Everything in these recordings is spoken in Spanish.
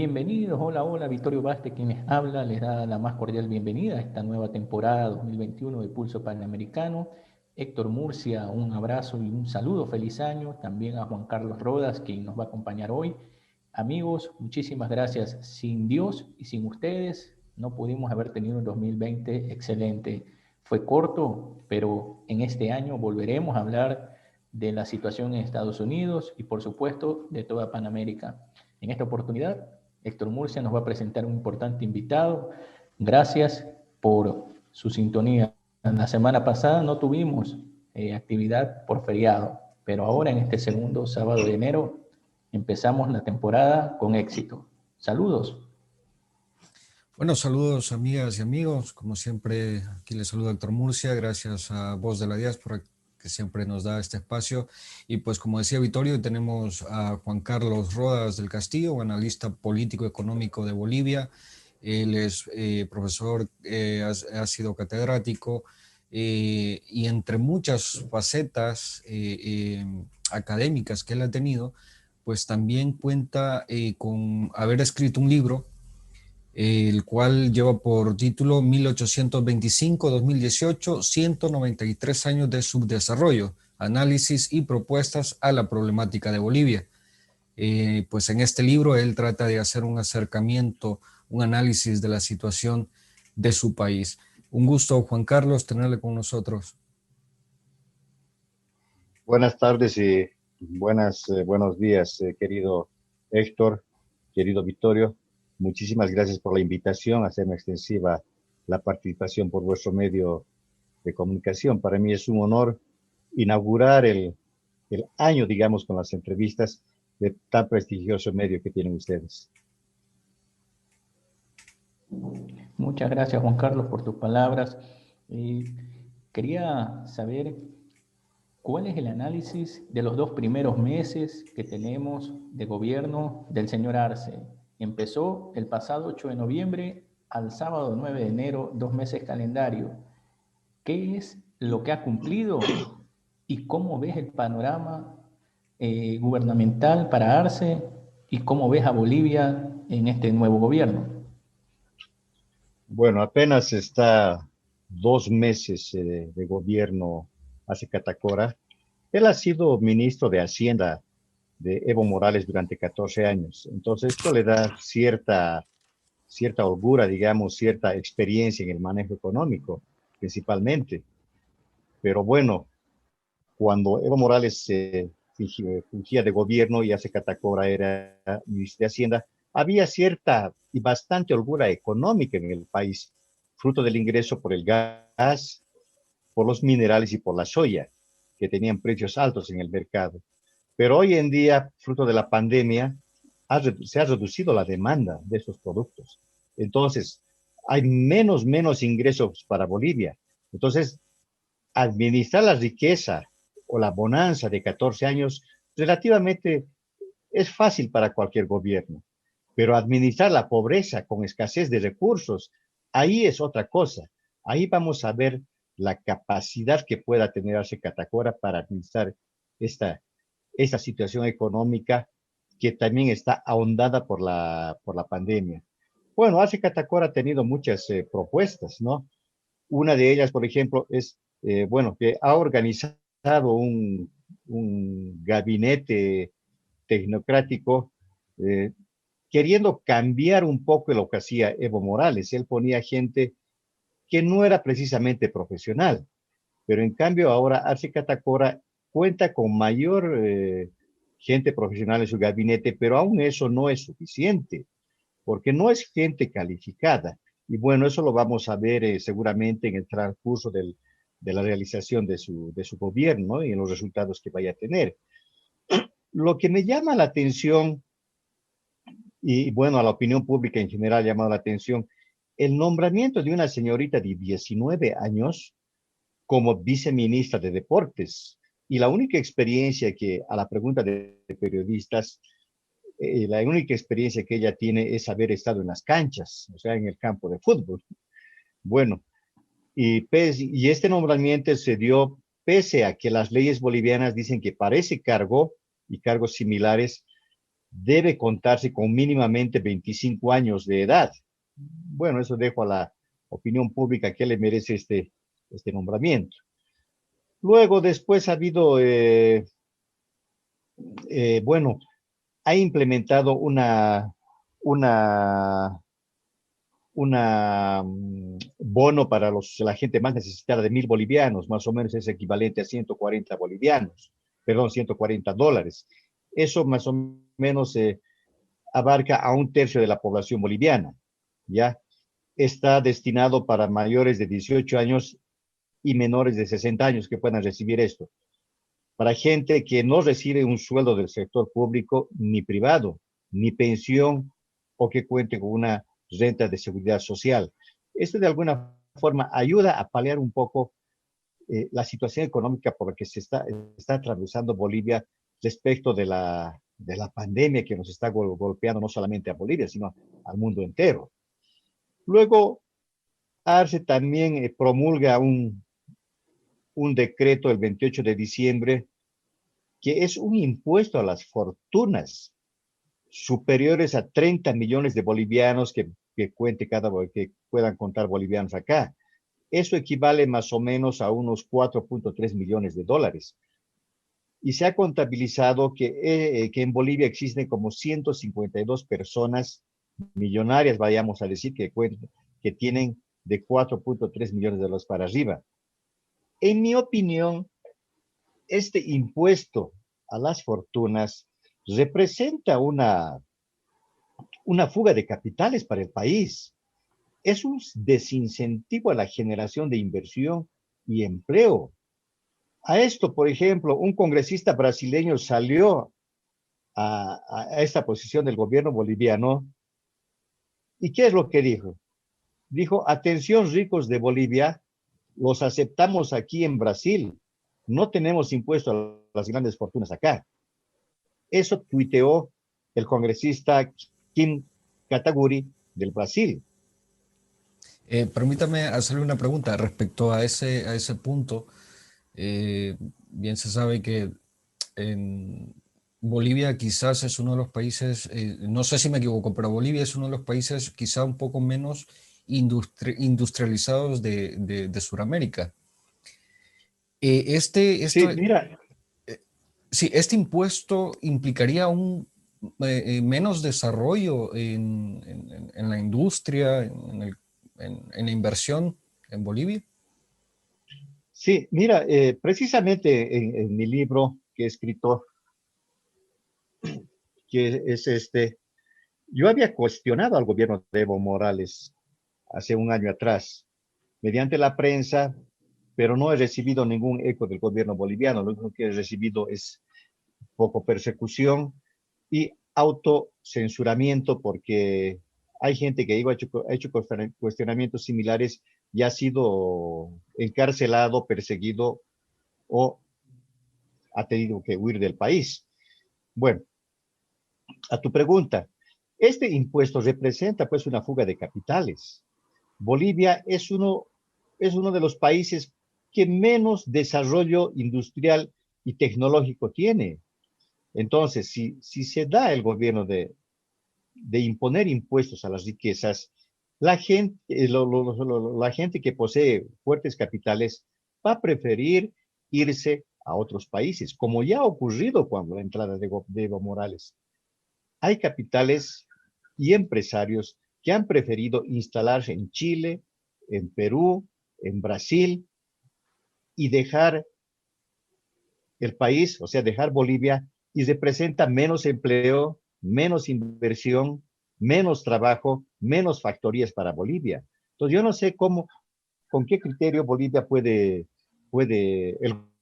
Bienvenidos, hola, hola, Vittorio Baste, quien les habla, les da la más cordial bienvenida a esta nueva temporada 2021 de Pulso Panamericano. Héctor Murcia, un abrazo y un saludo, feliz año. También a Juan Carlos Rodas, quien nos va a acompañar hoy. Amigos, muchísimas gracias. Sin Dios y sin ustedes no pudimos haber tenido un 2020 excelente. Fue corto, pero en este año volveremos a hablar de la situación en Estados Unidos y por supuesto de toda Panamérica. En esta oportunidad, Héctor Murcia nos va a presentar un importante invitado. Gracias por su sintonía. La semana pasada no tuvimos actividad por feriado, pero ahora en este segundo sábado de enero empezamos la temporada con éxito. Saludos. Bueno, saludos amigas y amigos. Como siempre, aquí les saluda Héctor Murcia. Gracias a Voz de la Diáspora que siempre nos da este espacio. Y pues como decía Vittorio, tenemos a Juan Carlos Rodas del Castillo, analista político económico de Bolivia. Él es profesor, ha sido catedrático y entre muchas facetas académicas que él ha tenido, pues también cuenta con haber escrito un libro el cual lleva por título 1825-2018, 193 años de subdesarrollo, análisis y propuestas a la problemática de Bolivia. Pues en este libro él trata de hacer un acercamiento, un análisis de la situación de su país. Un gusto, Juan Carlos, tenerle con nosotros. Buenas tardes y buenos días, querido Héctor, querido Vittorio. Muchísimas gracias por la invitación a hacerme extensiva la participación por vuestro medio de comunicación. Para mí es un honor inaugurar el año, digamos, con las entrevistas de tan prestigioso medio que tienen ustedes. Muchas gracias, Juan Carlos, por tus palabras. Quería saber cuál es el análisis de los 2 primeros meses que tenemos de gobierno del señor Arce. Empezó el pasado 8 de noviembre al sábado 9 de enero, 2 meses calendario. ¿Qué es lo que ha cumplido y cómo ves el panorama gubernamental para Arce y cómo ves a Bolivia en este nuevo gobierno? Bueno, apenas está 2 meses de gobierno hace Catacora. Él ha sido ministro de Hacienda de Evo Morales durante 14 años. Entonces, esto le da cierta holgura, digamos, cierta experiencia en el manejo económico, principalmente. Pero bueno, cuando Evo Morales fungía de gobierno y hace Catacora era ministro de Hacienda, había cierta y bastante holgura económica en el país, fruto del ingreso por el gas, por los minerales y por la soya, que tenían precios altos en el mercado. Pero hoy en día, fruto de la pandemia, se ha reducido la demanda de estos productos. Entonces, hay menos ingresos para Bolivia. Entonces, administrar la riqueza o la bonanza de 14 años relativamente es fácil para cualquier gobierno, pero administrar la pobreza con escasez de recursos, ahí es otra cosa. Ahí vamos a ver la capacidad que pueda tener Arce Catacora para administrar esta situación económica que también está ahondada por la pandemia. Bueno, Arce Catacora ha tenido muchas propuestas, ¿no? Una de ellas, por ejemplo, es, bueno, que ha organizado un gabinete tecnocrático eh, queriendo cambiar un poco lo que hacía Evo Morales. Él ponía gente que no era precisamente profesional, pero en cambio ahora Arce Catacora cuenta con mayor gente profesional en su gabinete, pero aún eso no es suficiente, porque no es gente calificada. Y bueno, eso lo vamos a ver seguramente en el transcurso de la realización de su gobierno, ¿no? Y en los resultados que vaya a tener. Lo que me llama la atención, y bueno, a la opinión pública en general ha llamado la atención, el nombramiento de una señorita de 19 años como viceministra de Deportes. Y la única experiencia que, a la pregunta de periodistas, la única experiencia que ella tiene es haber estado en las canchas, o sea, en el campo de fútbol. Bueno, y este nombramiento se dio pese a que las leyes bolivianas dicen que para ese cargo y cargos similares debe contarse con mínimamente 25 años de edad. Bueno, eso dejo a la opinión pública que le merece este nombramiento. Luego, después ha habido, bueno, ha implementado una, bono para la gente más necesitada de 1.000 bolivianos, más o menos es equivalente a 140 bolivianos, perdón, $140. Eso más o menos abarca a un tercio de la población boliviana, ¿ya? Está destinado para mayores de 18 años y menores de 60 años que puedan recibir esto. Para gente que no recibe un sueldo del sector público ni privado, ni pensión o que cuente con una renta de seguridad social. Esto de alguna forma ayuda a paliar un poco la situación económica por la que se está atravesando Bolivia respecto de la pandemia que nos está golpeando no solamente a Bolivia, sino al mundo entero. Luego, Arce también promulga un decreto el 28 de diciembre que es un impuesto a las fortunas superiores a 30 millones de bolivianos que puedan contar bolivianos acá. Eso equivale más o menos a unos 4.3 millones de dólares. Y se ha contabilizado que en Bolivia existen como 152 personas millonarias, vayamos a decir, que tienen de 4.3 millones de dólares para arriba. En mi opinión, este impuesto a las fortunas representa una fuga de capitales para el país. Es un desincentivo a la generación de inversión y empleo. A esto, por ejemplo, un congresista brasileño salió a esta posición del gobierno boliviano. ¿Y qué es lo que dijo? Dijo, atención ricos de Bolivia, los aceptamos aquí en Brasil. No tenemos impuesto a las grandes fortunas acá. Eso tuiteó el congresista Kim Kataguiri del Brasil. Permítame hacerle una pregunta respecto a ese punto. Bien se sabe que en Bolivia quizás es uno de los países, no sé si me equivoco, pero Bolivia es uno de los países quizá un poco menos industrializados de Sudamérica. Sí, mira, Sí, este impuesto implicaría un menos desarrollo en la industria, en la inversión en Bolivia. sí, mira, precisamente en mi libro que he escrito, que es yo había cuestionado al gobierno de Evo Morales hace un año atrás, mediante la prensa, pero no he recibido ningún eco del gobierno boliviano. Lo único que he recibido es poco persecución y autocensuramiento, porque hay gente que ha hecho cuestionamientos similares y ha sido encarcelado, perseguido o ha tenido que huir del país. Bueno, a tu pregunta, este impuesto representa pues una fuga de capitales. Bolivia es uno de los países que menos desarrollo industrial y tecnológico tiene. Entonces, si se da el gobierno de imponer impuestos a las riquezas, la gente que posee fuertes capitales va a preferir irse a otros países, como ya ha ocurrido cuando la entrada de Evo Morales. Hay capitales y empresarios que han preferido instalarse en Chile, en Perú, en Brasil y dejar el país, o sea, dejar Bolivia, y representa menos empleo, menos inversión, menos trabajo, menos factorías para Bolivia. Entonces, yo no sé con qué criterio Bolivia el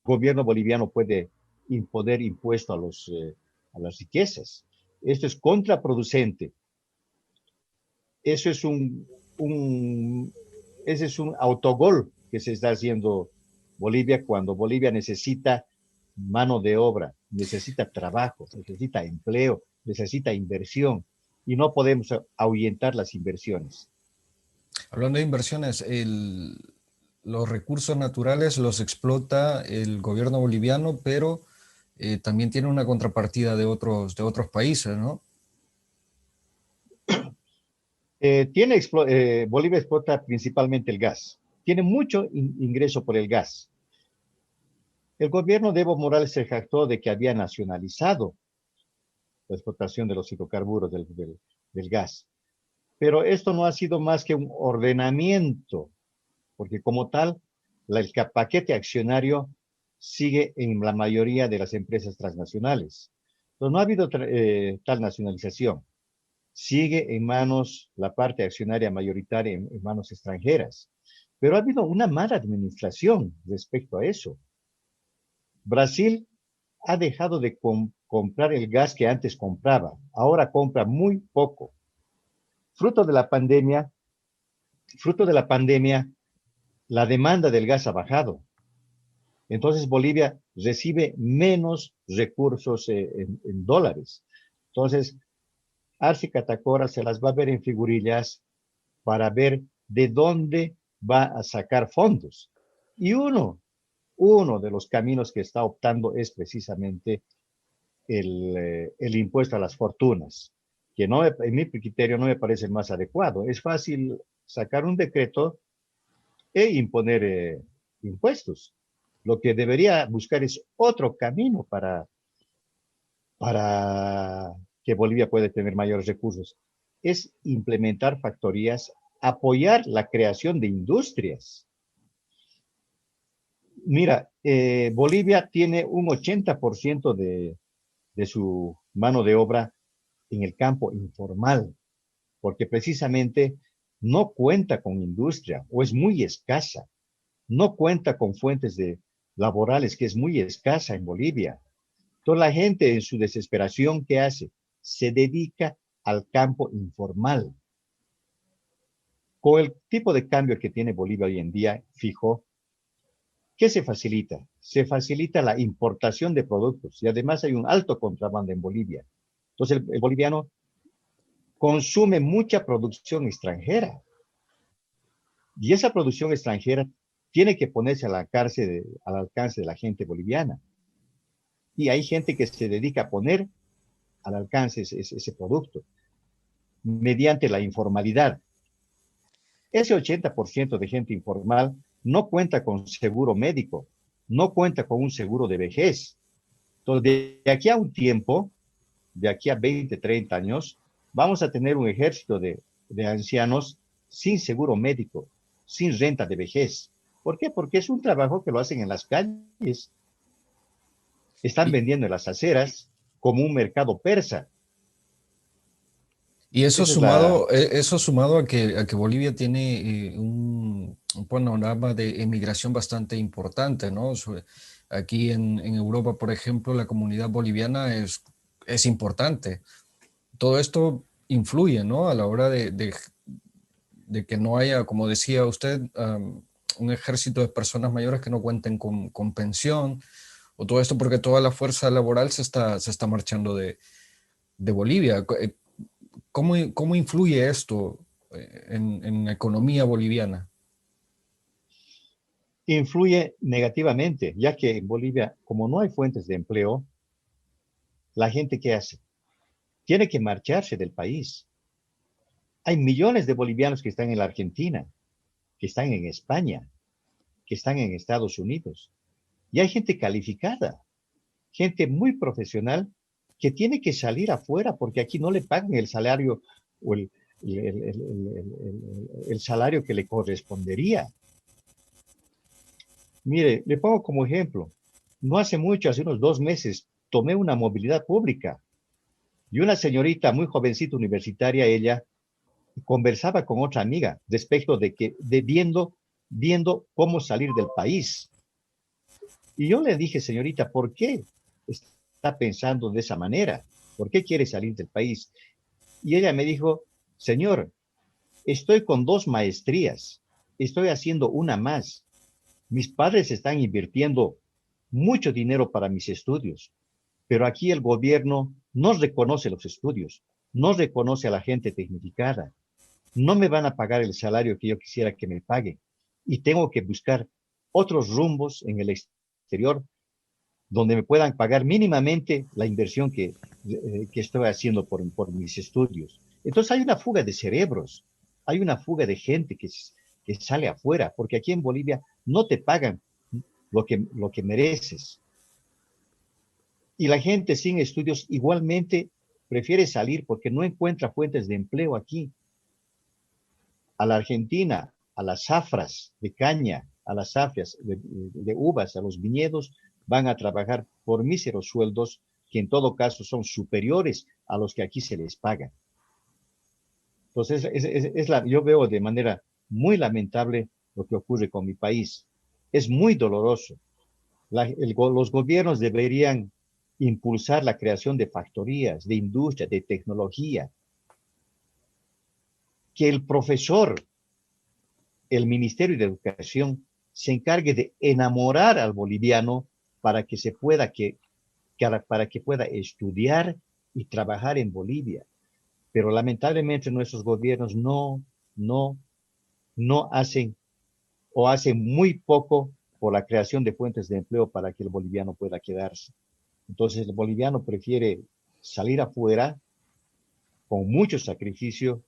gobierno boliviano puede imponer impuesto a las riquezas. Esto es contraproducente. Eso es ese es un autogol que se está haciendo Bolivia cuando Bolivia necesita mano de obra, necesita trabajo, necesita empleo, necesita inversión y no podemos ahuyentar las inversiones. Hablando de inversiones, los recursos naturales los explota el gobierno boliviano, pero también tiene una contrapartida de otros países, ¿no? Bolivia explota principalmente el gas. Tiene mucho ingreso por el gas. El gobierno de Evo Morales se jactó de que había nacionalizado la explotación de los hidrocarburos del gas. Pero esto no ha sido más que un ordenamiento, porque como tal, el paquete accionario sigue en la mayoría de las empresas transnacionales. Entonces, no ha habido tal nacionalización. Sigue en manos, la parte accionaria mayoritaria en manos extranjeras. Pero ha habido una mala administración respecto a eso. Brasil ha dejado de comprar el gas que antes compraba. Ahora compra muy poco. Fruto de la pandemia, fruto de la pandemia, la demanda del gas ha bajado. Entonces Bolivia recibe menos recursos en dólares. Entonces, Arce Catacora se las va a ver en figurillas para ver de dónde va a sacar fondos. Y uno de los caminos que está optando es precisamente el impuesto a las fortunas, que no, en mi criterio no me parece el más adecuado. Es fácil sacar un decreto e imponer impuestos. Lo que debería buscar es otro camino para que Bolivia pueda tener mayores recursos. Es implementar factorías, apoyar la creación de industrias. Mira, Bolivia tiene un 80% de su mano de obra en el campo informal, porque precisamente no cuenta con industria o es muy escasa, no cuenta con fuentes laborales que es muy escasa en Bolivia. Toda la gente en su desesperación, ¿qué hace? Se dedica al campo informal. Con el tipo de cambio que tiene Bolivia hoy en día, fijo, ¿qué se facilita? Se facilita la importación de productos y además hay un alto contrabando en Bolivia. Entonces el boliviano consume mucha producción extranjera y esa producción extranjera tiene que ponerse al alcance de la gente boliviana. Y hay gente que se dedica a poner al alcance ese producto mediante la informalidad. Ese 80% de gente informal no cuenta con seguro médico, no cuenta con un seguro de vejez. Entonces, de aquí a un tiempo, de aquí a 20, 30 años, vamos a tener un ejército de ancianos sin seguro médico, sin renta de vejez. ¿Por qué? Porque es un trabajo que lo hacen en las calles. Están Y, vendiendo en las aceras como un mercado persa. y Esa es la... eso sumado a que Bolivia tiene un panorama de emigración bastante importante, ¿no? Aquí en Europa, por ejemplo, la comunidad boliviana es importante. Todo esto influye, ¿no? A la hora de que no haya, como decía usted, un ejército de personas mayores que no cuenten con pensión, o todo esto porque toda la fuerza laboral se está marchando de Bolivia. ¿Cómo influye esto en la economía boliviana? influye negativamente, ya que en Bolivia, como no hay fuentes de empleo, la gente ¿qué hace? Tiene que marcharse del país. Hay millones de bolivianos que están en la Argentina, que están en España, que están en Estados Unidos. Y hay gente calificada, gente muy profesional que tiene que salir afuera porque aquí no le pagan el salario o el salario que le correspondería. Mire, le pongo como ejemplo, no hace mucho, hace unos 2 meses, tomé una movilidad pública y una señorita muy jovencita universitaria, ella conversaba con otra amiga respecto viendo cómo salir del país. Y yo le dije, señorita, ¿por qué está pensando de esa manera? ¿Por qué quiere salir del país? Y ella me dijo, señor, estoy con 2 maestrías, estoy haciendo una más. Mis padres están invirtiendo mucho dinero para mis estudios, pero aquí el gobierno no reconoce los estudios, no reconoce a la gente tecnificada, no me van a pagar el salario que yo quisiera que me paguen y tengo que buscar otros rumbos en el exterior donde me puedan pagar mínimamente la inversión que estoy haciendo por mis estudios. Entonces hay una fuga de cerebros. hay una fuga de gente que sale afuera, porque aquí en Bolivia no te pagan lo que mereces. Y la gente sin estudios igualmente prefiere salir porque no encuentra fuentes de empleo aquí. A la Argentina, a las zafras de caña, a las zafras de uvas, a los viñedos, van a trabajar por míseros sueldos que en todo caso son superiores a los que aquí se les paga. Entonces, yo veo de manera muy lamentable lo que ocurre con mi país. Es muy doloroso. Los gobiernos deberían impulsar la creación de factorías, de industria, de tecnología. Que el profesor, el Ministerio de Educación, se encargue de enamorar al boliviano para que para que pueda estudiar y trabajar en Bolivia. Pero lamentablemente nuestros gobiernos no hacen o hacen muy poco por la creación de fuentes de empleo para que el boliviano pueda quedarse. Entonces el boliviano prefiere salir afuera con mucho sacrificio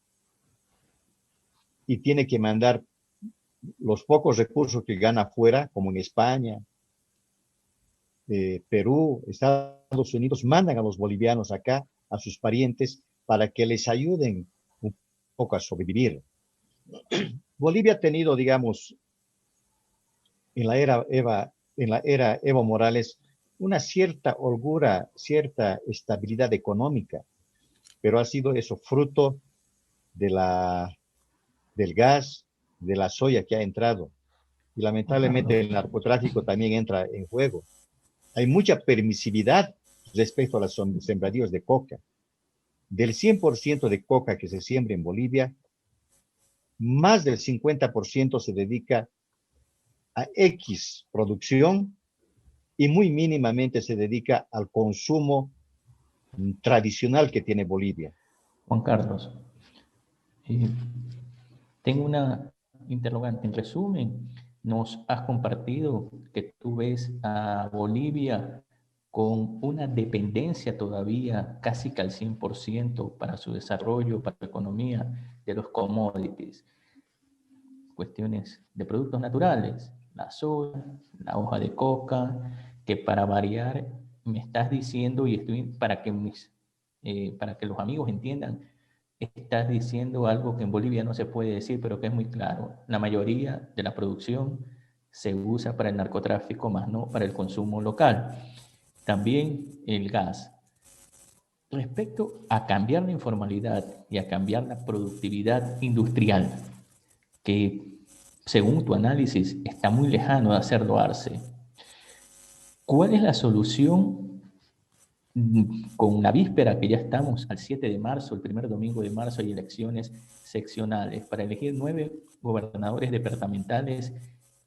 y tiene que mandar los pocos recursos que gana afuera, como en España, Perú, Estados Unidos, mandan a los bolivianos acá, a sus parientes, para que les ayuden un poco a sobrevivir. Bolivia ha tenido, digamos, en la era Evo Morales, una cierta holgura, cierta estabilidad económica, pero ha sido eso fruto de del gas, de la soya que ha entrado. Y Juan lamentablemente Carlos. el narcotráfico también entra en juego. Hay mucha permisividad respecto a los sembradíos de coca. Del 100% de coca que se siembra en Bolivia, más del 50% se dedica a X producción y muy mínimamente se dedica al consumo tradicional que tiene Bolivia. Juan Carlos, eh, tengo una interrogante. En resumen, nos has compartido que tú ves a Bolivia con una dependencia todavía casi que al 100% para su desarrollo, para su economía, de los commodities, cuestiones de productos naturales, la soya, la hoja de coca, que para variar me estás diciendo, y estoy para que los amigos entiendan, estás diciendo algo que en Bolivia no se puede decir, pero que es muy claro. La mayoría de la producción se usa para el narcotráfico, más no para el consumo local. También el gas. Respecto a cambiar la informalidad y a cambiar la productividad industrial, que según tu análisis está muy lejano de hacerlo arce, ¿cuál es la solución con la víspera que ya estamos al 7 de marzo, el primer domingo de marzo, hay elecciones seccionales para elegir 9 gobernadores departamentales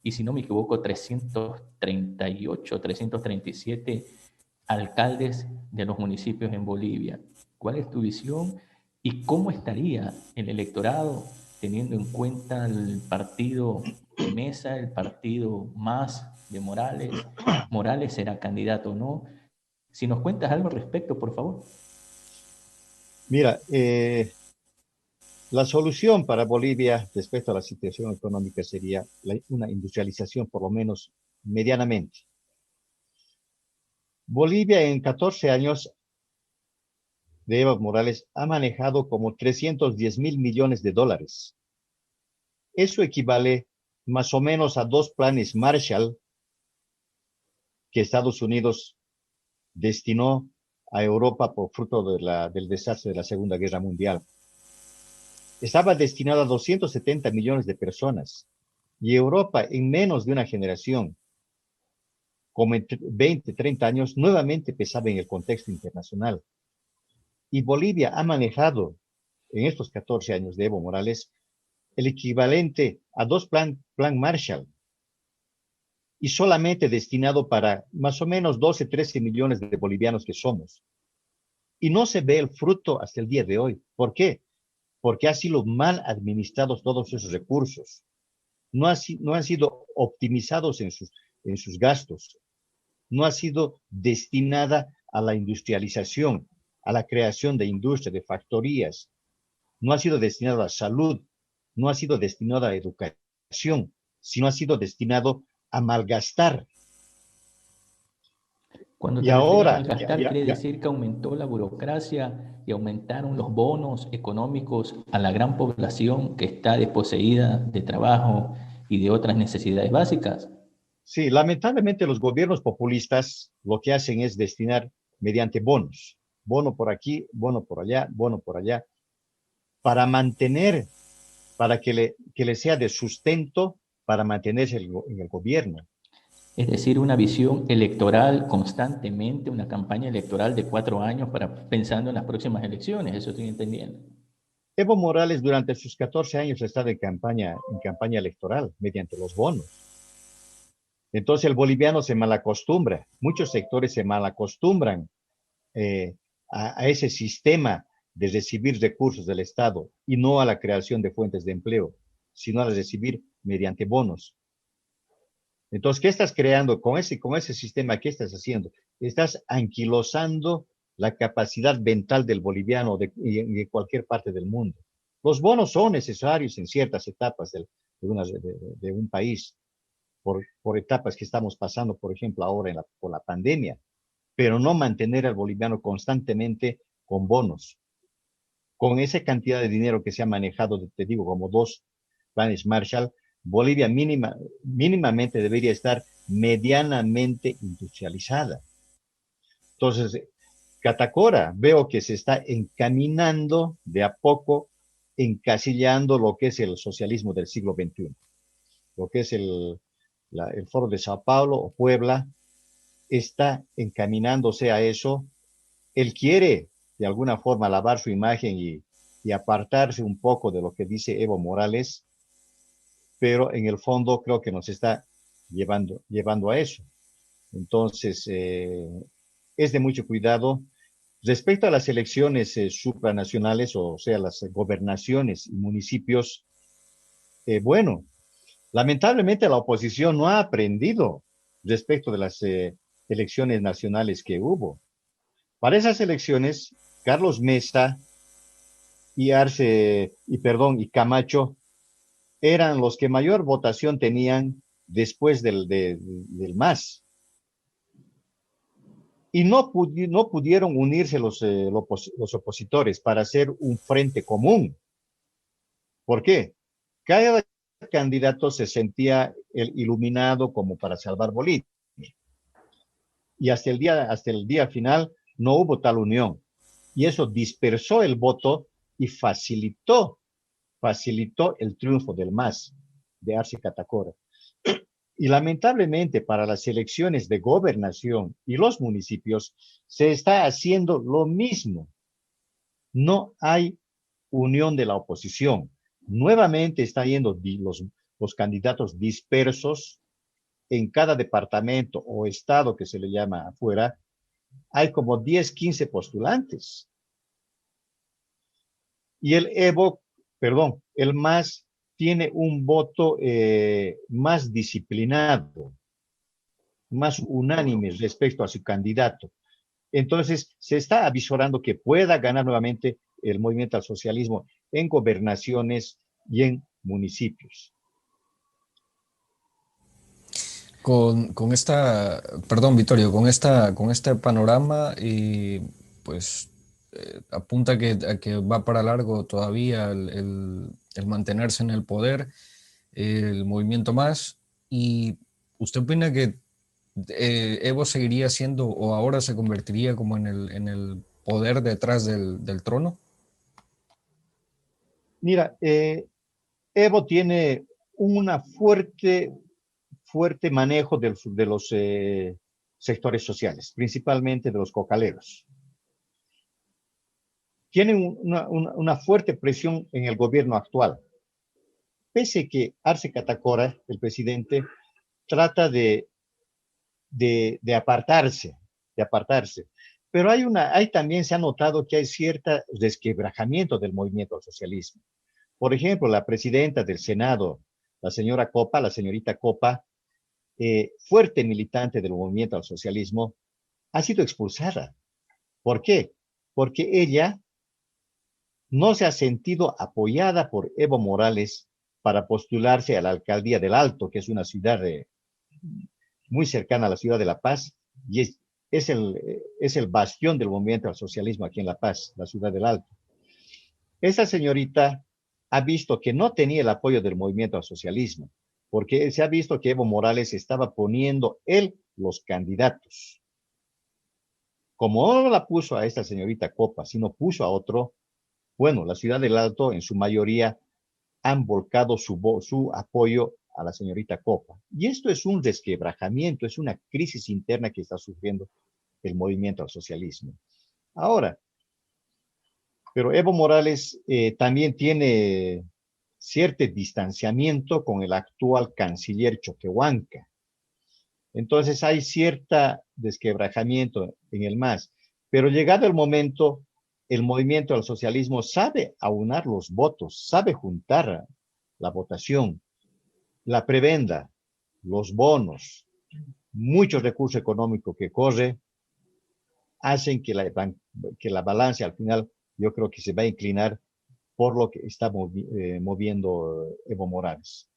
y, si no me equivoco, 338, 337 alcaldes de los municipios en Bolivia? ¿Cuál es tu visión y cómo estaría el electorado teniendo en cuenta el partido de Mesa, el partido más de Morales? Morales será candidato o no. Si nos cuentas algo al respecto, por favor. Mira, la solución para Bolivia respecto a la situación económica sería una industrialización, por lo menos medianamente. Bolivia en 14 años de Evo Morales ha manejado como 310.000 millones de dólares. Eso equivale más o menos a 2 planes Marshall que Estados Unidos destinó a Europa por fruto del desastre de la Segunda Guerra Mundial. Estaba destinado a 270 millones de personas y Europa en menos de una generación, como en 20, 30 años, nuevamente pesaba en el contexto internacional. Y Bolivia ha manejado en estos 14 años de Evo Morales el equivalente a 2 plan Marshall y solamente destinado para más o menos 12, 13 millones de bolivianos que somos. Y no se ve el fruto hasta el día de hoy. ¿Por qué? Porque han sido mal administrados todos esos recursos. No han sido optimizados en sus gastos. No ha sido destinada a la industrialización, a la creación de industria, de factorías. No ha sido destinado a salud. no ha sido destinado a educación, sino ha sido destinado a malgastar. Cuando Y te refieres a ahora, malgastar, quiere decir que aumentó la burocracia y aumentaron los bonos económicos a la gran población que está desposeída de trabajo y de otras necesidades básicas. sí, lamentablemente los gobiernos populistas lo que hacen es destinar mediante bonos, bono por aquí, bono por allá, para mantener, para que le sea de sustento para mantenerse en el gobierno. Es decir, una visión electoral constantemente, una campaña electoral de 4 años para pensando en las próximas elecciones, eso estoy entendiendo. Evo Morales durante sus 14 años ha estado en campaña electoral mediante los bonos. Entonces el boliviano se malacostumbra, muchos sectores se malacostumbran eh, a ese sistema de recibir recursos del Estado y no a la creación de fuentes de empleo, sino a recibir mediante bonos. Entonces, ¿qué estás creando con ese sistema? ¿Qué estás haciendo? Estás anquilosando la capacidad mental del boliviano de cualquier parte del mundo. Los bonos son necesarios en ciertas etapas de un país, por etapas que estamos pasando, por ejemplo, ahora por la pandemia, pero no mantener al boliviano constantemente con bonos. Con esa cantidad de dinero que se ha manejado, te digo, como 2 planes Marshall, Bolivia mínimamente debería estar medianamente industrializada. Entonces, Catacora veo que se está encaminando de a poco, encasillando lo que es el socialismo del siglo XXI, lo que es el Foro de Sao Paulo o Puebla, está encaminándose a eso. Él quiere de alguna forma lavar su imagen y apartarse un poco de lo que dice Evo Morales, pero en el fondo creo que nos está llevando a eso. Entonces, es de mucho cuidado. Respecto a las elecciones supranacionales, o sea, las gobernaciones y municipios, bueno, lamentablemente la oposición no ha aprendido respecto de las elecciones nacionales que hubo. Para esas elecciones, Carlos Mesa y Camacho eran los que mayor votación tenían después del MAS. Y no pudieron unirse los opositores para hacer un frente común. ¿Por qué? Cada candidato se sentía iluminado como para salvar Bolivia. Y hasta el día final no hubo tal unión. Y eso dispersó el voto y facilitó el triunfo del MAS, de Arce Catacora. Y lamentablemente para las elecciones de gobernación y los municipios se está haciendo lo mismo. No hay unión de la oposición. Nuevamente están yendo los candidatos dispersos en cada departamento o estado que se le llama afuera. Hay como 10, 15 postulantes. Y el MAS tiene un voto más disciplinado, más unánime respecto a su candidato. Entonces, se está avisorando que pueda ganar nuevamente el movimiento al socialismo en gobernaciones y en municipios. Con esta, perdón, Vittorio, con este panorama y pues apunta a que va para largo todavía el mantenerse en el poder, el movimiento más. ¿Y usted opina que Evo seguiría siendo o ahora se convertiría como en el poder detrás del trono? Mira, Evo tiene una fuerte manejo de los sectores sociales, principalmente de los cocaleros. Tienen una fuerte presión en el gobierno actual. Pese que Arce Catacora, el presidente, trata de apartarse. Pero hay también se ha notado que hay cierto desquebrajamiento del movimiento al socialismo. Por ejemplo, la presidenta del Senado, la señorita Copa, fuerte militante del movimiento al socialismo, ha sido expulsada. ¿Por qué? Porque ella no se ha sentido apoyada por Evo Morales para postularse a la alcaldía del Alto, que es una ciudad muy cercana a la ciudad de La Paz, y es el bastión del movimiento al socialismo aquí en La Paz, la ciudad del Alto. Esa señorita ha visto que no tenía el apoyo del movimiento al socialismo, porque se ha visto que Evo Morales estaba poniendo él los candidatos. Como no la puso a esta señorita Copa, sino puso a otro, bueno, la ciudad del Alto en su mayoría han volcado su apoyo a la señorita Copa. Y esto es un desquebrajamiento, es una crisis interna que está sufriendo el movimiento al socialismo. Ahora, pero Evo Morales también tiene cierto distanciamiento con el actual canciller Choquehuanca. Entonces hay cierto desquebrajamiento en el MAS. Pero llegado el momento, el movimiento al socialismo sabe aunar los votos, sabe juntar la votación, la prebenda, los bonos, muchos recursos económicos que corre, hacen que la balanza al final yo creo que se va a inclinar por lo que está moviendo Evo Morales.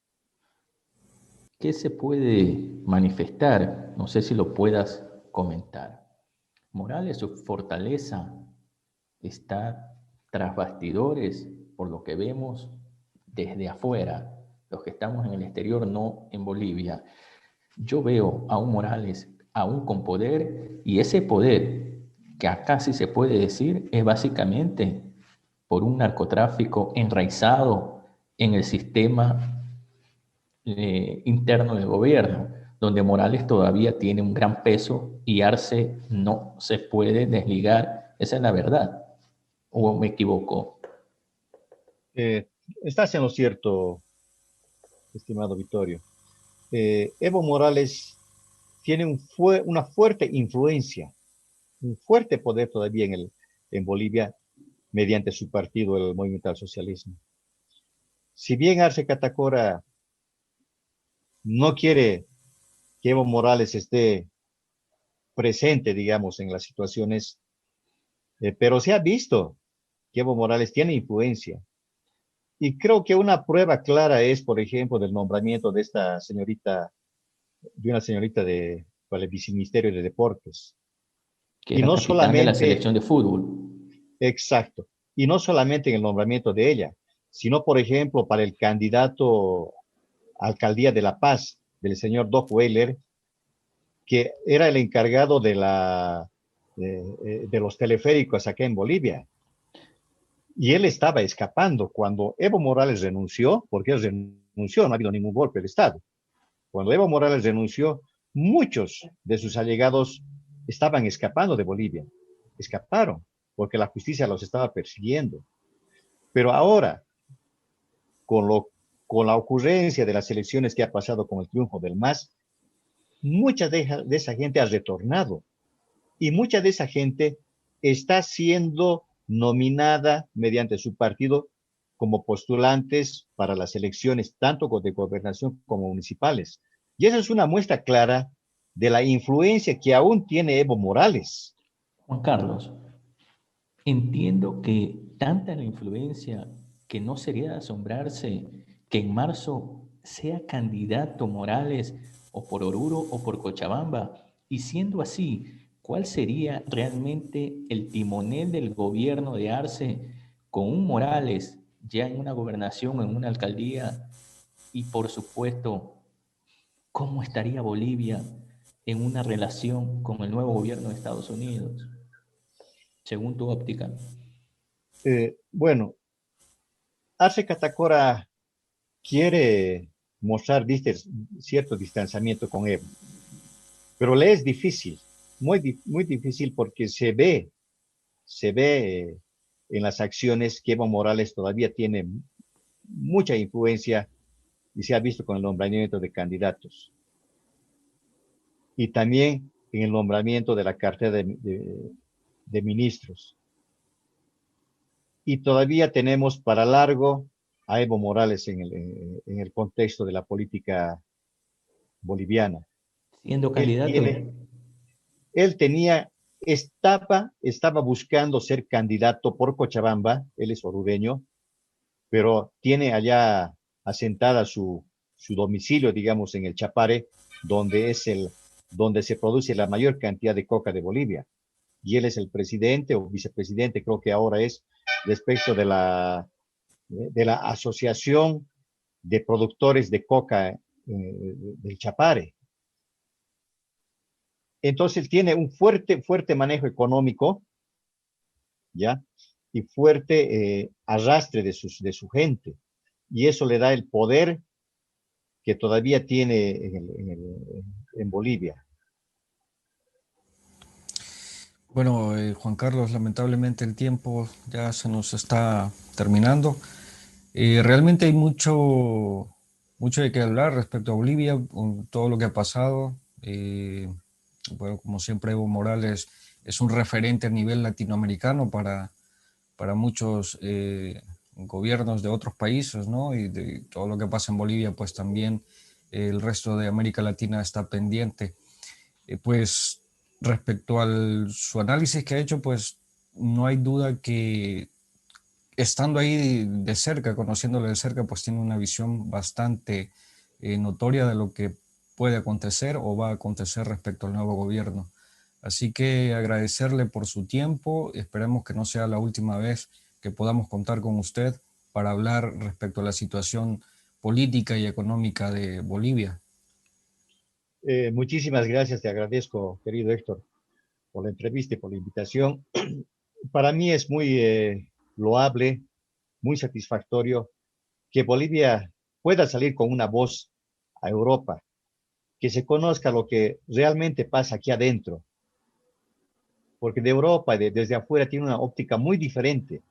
¿Qué se puede manifestar? No sé si lo puedas comentar. Morales, su fortaleza está tras bastidores, por lo que vemos desde afuera, los que estamos en el exterior, no en Bolivia. Yo veo a un Morales aún con poder, y ese poder, que acá sí se puede decir, es básicamente por un narcotráfico enraizado en el sistema interno del gobierno, donde Morales todavía tiene un gran peso y Arce no se puede desligar. Esa es la verdad. ¿O me equivoco? Eh, Estás en lo cierto, estimado Vittorio. Evo Morales tiene una fuerte influencia, un fuerte poder todavía en Bolivia mediante su partido, el Movimiento al Socialismo. Si bien Arce Catacora no quiere que Evo Morales esté presente, digamos, en las situaciones, pero se ha visto que Evo Morales tiene influencia. Y creo que una prueba clara es, por ejemplo, del nombramiento de esta señorita, de una señorita para el viceministerio de Deportes. Que Y era no capitán de la solamente, selección de fútbol. exacto, y no solamente en el nombramiento de ella, sino, por ejemplo, para el candidato a alcaldía de La Paz, del señor Doc Weiler, que era el encargado de los teleféricos acá en Bolivia. Y él estaba escapando cuando Evo Morales renunció, porque él renunció, no ha habido ningún golpe de Estado. Cuando Evo Morales renunció, muchos de sus allegados estaban escapando de Bolivia. Escaparon porque la justicia los estaba persiguiendo. Pero ahora, con, lo, con la ocurrencia de las elecciones que ha pasado con el triunfo del MAS, mucha de esa gente ha retornado y mucha de esa gente está siendo nominada mediante su partido como postulantes para las elecciones tanto de gobernación como municipales. Y esa es una muestra clara de la influencia que aún tiene Evo Morales. Juan Carlos, entiendo que tanta la influencia que no sería de asombrarse que en marzo sea candidato Morales o por Oruro o por Cochabamba. Y siendo así, ¿cuál sería realmente el timonel del gobierno de Arce con un Morales ya en una gobernación, en una alcaldía? Y por supuesto, ¿cómo estaría Bolivia en una relación con el nuevo gobierno de Estados Unidos, según tu óptica? Bueno, Arce Catacora quiere mostrar cierto distanciamiento con Evo, pero le es difícil, muy difícil porque se ve en las acciones que Evo Morales todavía tiene mucha influencia y se ha visto con el nombramiento de candidatos. Y también en el nombramiento de la cartera de ministros. Y todavía tenemos para largo a Evo Morales en el contexto de la política boliviana. Siendo Él candidato, tiene, él tenía estaba buscando ser candidato por Cochabamba, él es orureño, pero tiene allá asentada su domicilio, digamos, en el Chapare, donde se produce la mayor cantidad de coca de Bolivia. Y él es el presidente o vicepresidente, creo que ahora es, respecto de la Asociación de Productores de Coca del Chapare. Entonces él tiene un fuerte manejo económico, ¿ya? Y fuerte arrastre de su gente. Y eso le da el poder que todavía tiene en Bolivia. Bueno, Juan Carlos, lamentablemente el tiempo ya se nos está terminando. Realmente hay mucho de qué hablar respecto a Bolivia, con todo lo que ha pasado. Bueno, como siempre, Evo Morales es un referente a nivel latinoamericano para muchos gobiernos de otros países, ¿no? Y de todo lo que pasa en Bolivia, pues también el resto de América Latina está pendiente. Pues respecto a su análisis que ha hecho, pues no hay duda que estando ahí de cerca, conociéndole de cerca, pues tiene una visión bastante notoria de lo que puede acontecer o va a acontecer respecto al nuevo gobierno. Así que agradecerle por su tiempo, esperemos que no sea la última vez que podamos contar con usted para hablar respecto a la situación política y económica de Bolivia. Muchísimas gracias, te agradezco, querido Héctor, por la entrevista y por la invitación. Para mí es muy loable, muy satisfactorio que Bolivia pueda salir con una voz a Europa, que se conozca lo que realmente pasa aquí adentro, porque de Europa, desde afuera, tiene una óptica muy diferente.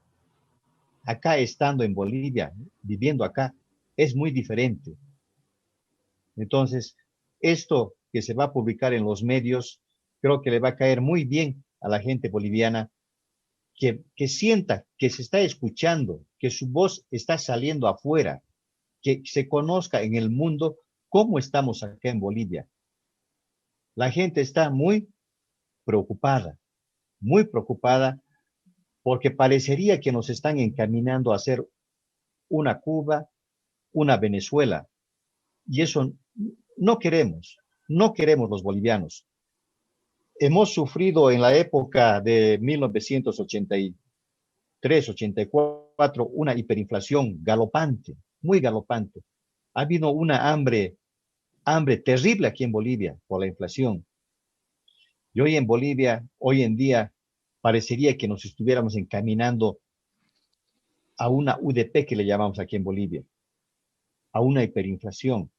Acá estando en Bolivia, viviendo acá, es muy diferente. Entonces, esto que se va a publicar en los medios, creo que le va a caer muy bien a la gente boliviana, que sienta que se está escuchando, que su voz está saliendo afuera, que se conozca en el mundo cómo estamos acá en Bolivia. La gente está muy preocupada, porque parecería que nos están encaminando a hacer una Cuba, una Venezuela, y eso no queremos los bolivianos. Hemos sufrido en la época de 1983, 84, una hiperinflación galopante, muy galopante. Ha habido una hambre terrible aquí en Bolivia por la inflación. Y hoy en Bolivia, hoy en día, parecería que nos estuviéramos encaminando a una UDP que le llamamos aquí en Bolivia, a una hiperinflación,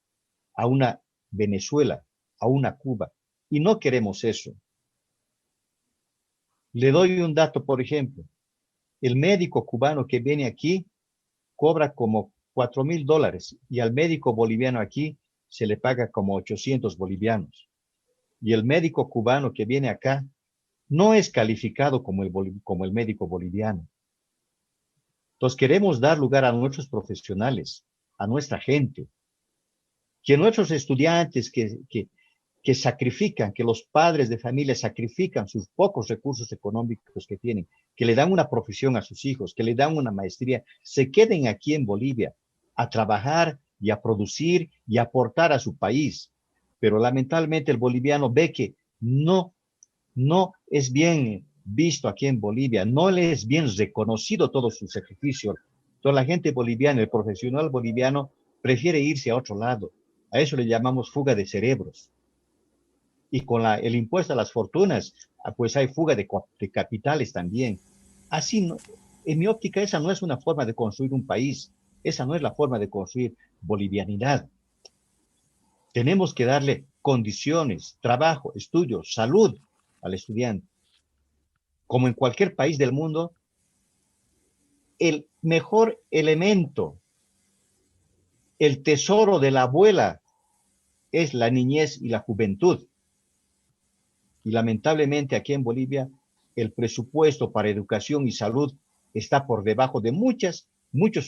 a una Venezuela, a una Cuba. Y no queremos eso. Le doy un dato, por ejemplo. El médico cubano que viene aquí cobra como $4,000 y al médico boliviano aquí se le paga como 800 bolivianos. Y el médico cubano que viene acá no es calificado como el médico boliviano. Entonces queremos dar lugar a nuestros profesionales, a nuestra gente, que nuestros estudiantes que sacrifican, que los padres de familia sacrifican sus pocos recursos económicos que tienen, que le dan una profesión a sus hijos, que le dan una maestría, se queden aquí en Bolivia a trabajar y a producir y a aportar a su país. Pero lamentablemente el boliviano ve que no es bien visto aquí en Bolivia, no le es bien reconocido todo su sacrificio. Toda la gente boliviana, el profesional boliviano, prefiere irse a otro lado. A eso le llamamos fuga de cerebros. Y con el impuesto a las fortunas, pues hay fuga de capitales también. Así, en mi óptica, esa no es una forma de construir un país, esa no es la forma de construir bolivianidad. Tenemos que darle condiciones, trabajo, estudio, salud al estudiante. Como en cualquier país del mundo, el mejor elemento, el tesoro de la abuela es la niñez y la juventud. Y lamentablemente aquí en Bolivia el presupuesto para educación y salud está por debajo de muchos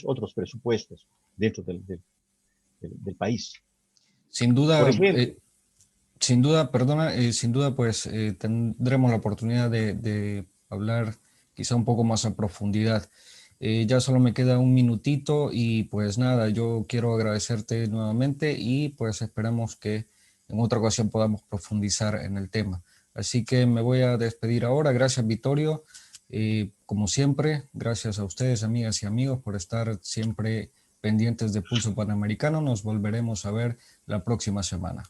otros presupuestos dentro del país. Sin duda, Por ejemplo, Sin duda, perdona, sin duda pues tendremos la oportunidad de hablar quizá un poco más a profundidad. Ya solo me queda un minutito y pues nada, yo quiero agradecerte nuevamente y pues esperamos que en otra ocasión podamos profundizar en el tema. Así que me voy a despedir ahora. Gracias, Vittorio. Como siempre, gracias a ustedes, amigas y amigos, por estar siempre pendientes de Pulso Panamericano. Nos volveremos a ver la próxima semana.